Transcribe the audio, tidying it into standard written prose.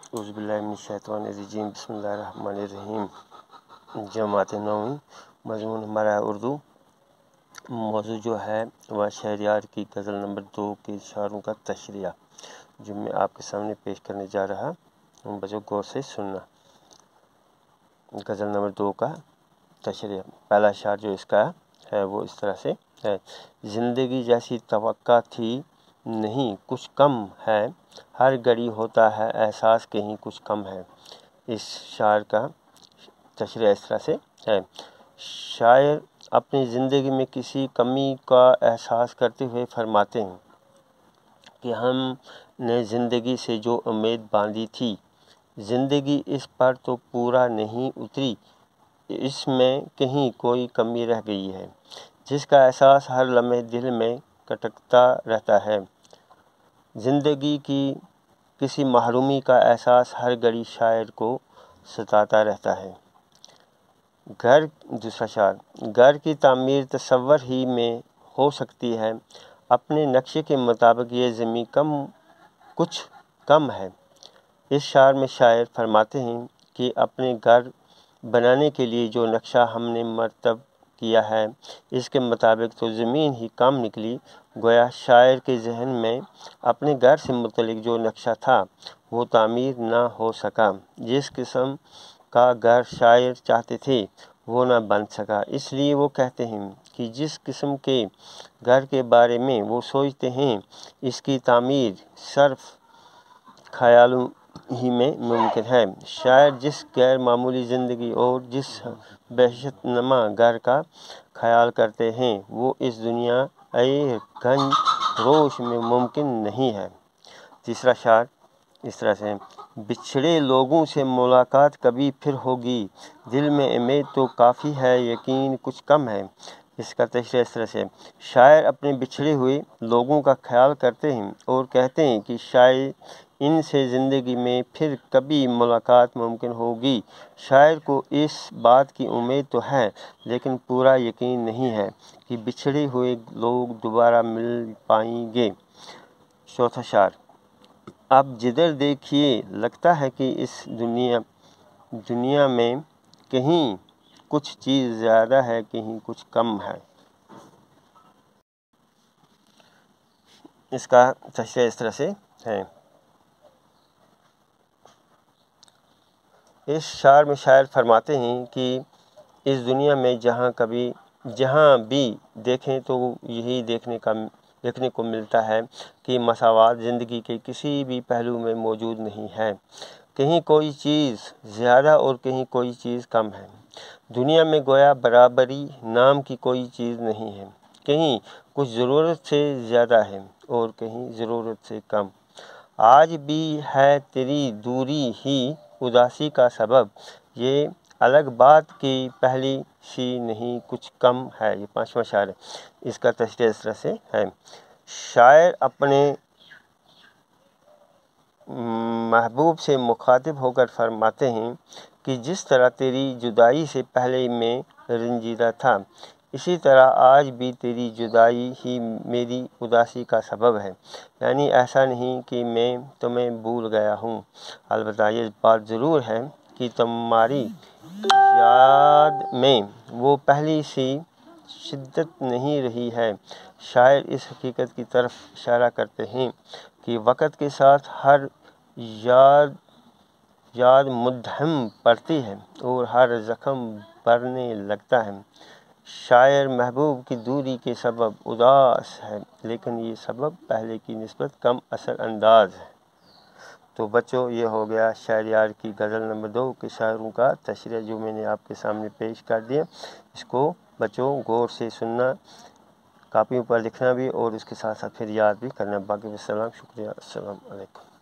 اعوذ باللہ من الشیطان الرجیم، بسم اللہ الرحمن الرحیم۔ جماعت نویں، مضمون ہمارا اردو، موضوع جو ہے وہ شہریار کی غزل نمبر 2 کے اشاروں کا تشریح، جو میں آپ کے سامنے پیش کرنے جا رہا ہوں۔ بچوں غور سے سننا۔ غزل نمبر 2 کا تشریح، پہلا اشعار جو اس کا ہے وہ اس طرح سے ہے: زندگی جیسی توقع تھی نہیں کچھ کم ہے، ہر گھڑی ہوتا ہے احساس کہیں کچھ کم ہے۔ اس شعر کا تشریح اس طرح سے ہے: شاعر اپنی زندگی میں کسی کمی کا احساس کرتے ہوئے فرماتے ہیں کہ ہم نے زندگی سے جو امید باندھی تھی، زندگی اس پر تو پورا نہیں اتری، اس میں کہیں کوئی کمی رہ گئی ہے، جس کا احساس ہر لمحے دل میں کھٹکتا رہتا ہے۔ زندگی کی کسی محرومی کا احساس ہر گھڑی شاعر کو ستاتا رہتا ہے۔ دوسرا شعر: گھر کی تعمیر تصور ہی میں ہو سکتی ہے، اپنے نقشے کے مطابق یہ زمین کچھ کم ہے۔ اس شعر میں شاعر فرماتے ہیں کہ اپنے گھر بنانے کے لیے جو نقشہ ہم نے مرتب کیا ہے، اس کے مطابق تو زمین ہی کم نکلی۔ گویا شاعر کے ذہن میں اپنے گھر سے متعلق جو نقشہ تھا وہ تعمیر نہ ہو سکا، جس قسم کا گھر شاعر چاہتے تھے وہ نہ بن سکا۔ اس لیے وہ کہتے ہیں کہ جس قسم کے گھر کے بارے میں وہ سوچتے ہیں، اس کی تعمیر صرف خیالوں ہی میں ممکن ہے۔ شاعر جس غیر معمولی زندگی اور جس بہشت نما گھر کا خیال کرتے ہیں وہ اس دنیا گنج روش میں ممکن نہیں ہے۔ تیسرا شعر اس طرح سے: بچھڑے لوگوں سے ملاقات کبھی پھر ہوگی، دل میں امید تو کافی ہے یقین کچھ کم ہے۔ اس کا تشریح اس طرح سے: شاعر اپنے بچھڑے ہوئے لوگوں کا خیال کرتے ہیں اور کہتے ہیں کہ شاید ان سے زندگی میں پھر کبھی ملاقات ممکن ہوگی۔ شاعر کو اس بات کی امید تو ہے لیکن پورا یقین نہیں ہے کہ بچھڑے ہوئے لوگ دوبارہ مل پائیں گے۔ چوتھا شعر: اب جدھر دیکھیے لگتا ہے کہ اس دنیا میں کہیں کچھ چیز زیادہ ہے کہیں کچھ کم ہے۔ اس کا تشریح اس طرح سے ہے: اس شعر میں شاعر فرماتے ہیں کہ اس دنیا میں جہاں بھی دیکھیں تو یہی دیکھنے کو ملتا ہے کہ مساوات زندگی کے کسی بھی پہلو میں موجود نہیں ہے۔ کہیں کوئی چیز زیادہ اور کہیں کوئی چیز کم ہے۔ دنیا میں گویا برابری نام کی کوئی چیز نہیں ہے، کہیں کچھ ضرورت سے زیادہ ہے اور کہیں ضرورت سے کم۔ آج بھی ہے تیری دوری ہی اداسی کا سبب، یہ الگ بات کی پہلی سی نہیں کچھ کم ہے۔ یہ پانچواں شعر ہے۔ اس کا تشریح اس طرح سے ہے: شاعر اپنے محبوب سے مخاطب ہو کر فرماتے ہیں کہ جس طرح تیری جدائی سے پہلے میں رنجیدہ تھا، اسی طرح آج بھی تیری جدائی ہی میری اداسی کا سبب ہے۔ یعنی ایسا نہیں کہ میں تمہیں بھول گیا ہوں، البتہ یہ بات ضرور ہے کہ تمہاری یاد میں وہ پہلی سی شدت نہیں رہی ہے۔ شاعر اس حقیقت کی طرف اشارہ کرتے ہیں کہ وقت کے ساتھ ہر یاد مدھم پڑتی ہے اور ہر زخم بھرنے لگتا ہے۔ شاعر محبوب کی دوری کے سبب اداس ہے، لیکن یہ سبب پہلے کی نسبت کم اثر انداز ہے۔ تو بچوں، یہ ہو گیا شہریار کی غزل نمبر 2 کے شاعروں کا تشریح جو میں نے آپ کے سامنے پیش کر دیا۔ اس کو بچوں غور سے سننا، کاپیوں پر لکھنا بھی اور اس کے ساتھ ساتھ پھر یاد بھی کرنا۔ باقی السلام، شکریہ، السلام علیکم۔